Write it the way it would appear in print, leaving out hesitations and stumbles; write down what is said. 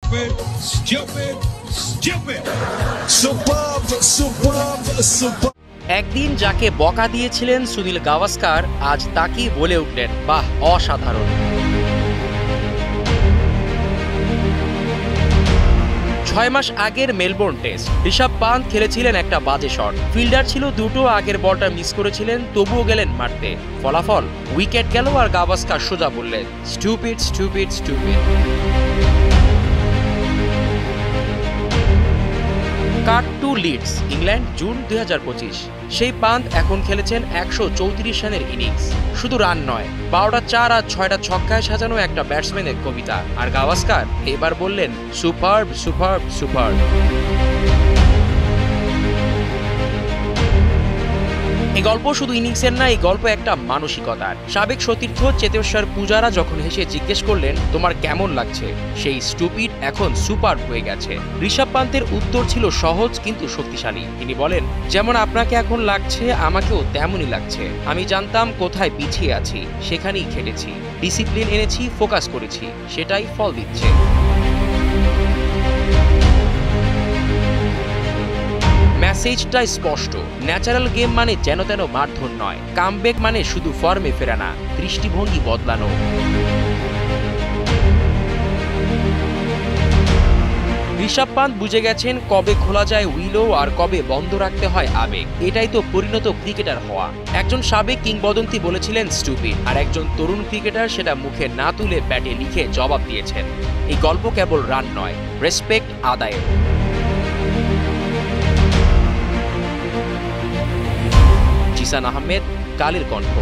Stupid, stupid, stupid. Superb, superb, superb. একদিন যাকে বকা দিয়েছিলেন সুনীল গাভাস্কার আজ তাকেই বলে উঠলেন, বাহ, অসাধারণ। 6 মাস আগের মেলবোর্ন টেস্ট, ঋষভ পান্থ খেলেছিলেন একটা বাজে শট, ফিল্ডার ছিল দুটো, আগের বলটা মিস করেছিলেন, তবুও গেলেন মারতে। ফলাফল উইকেট গেল আর গাভাস্কার সোজা বললেন, স্টুপিড, স্টুপিড, স্টুপিড। কাট টু লিডস, ইংল্যান্ড, জুন 2025। সেই পান্থ এখন খেলেছেন 134 রানের ইনিংস। শুধু রান নয়, 12টা 4 আর 6টা ছক্কায় সাজানো একটা ব্যাটসম্যানের কবিতা। আর গাভাস্কার এবার বললেন, সুপারব, সুপারব, সুপারব। এই গল্প শুধু ইনিংসের না, এই গল্প একটা মানসিকতার। সাবেক সতীর্থ চেতেশ্বর পূজারা যখন হেসে জিজ্ঞেস করলেন, তোমার কেমন লাগছে, সেই স্টুপিড এখন সুপার হয়ে গেছে। ঋষভ পান্তের উত্তর ছিল সহজ কিন্তু শক্তিশালী। তিনি বলেন, যেমন আপনাকে এখন লাগছে আমাকেও তেমনই লাগছে। আমি জানতাম কোথায় পিছিয়ে আছি, সেখানেই খেটেছি, ডিসিপ্লিন এনেছি, ফোকাস করেছি, সেটাই ফল দিচ্ছে। মেসেজটা স্পষ্ট, ন্যাচারাল গেম মানে যেন তেন মারধর নয়, কামব্যাক মানে শুধু ফর্মে ফেরা না, দৃষ্টিভঙ্গি বদলানো। ঋষভ পান্থ বুঝে গেছেন কবে খোলা যায় উইলো আর কবে বন্ধ রাখতে হয় আবেগ। এটাই তো পরিণত ক্রিকেটার হওয়া। একজন সাবেক কিংবদন্তি বলেছিলেন স্টুপিড, আর একজন তরুণ ক্রিকেটার সেটা মুখে না তুলে ব্যাটে লিখে জবাব দিয়েছেন। এই গল্প কেবল রান নয়, রেসপেক্ট আদায়ের। জিসান আহমেদ, কালের কণ্ঠ।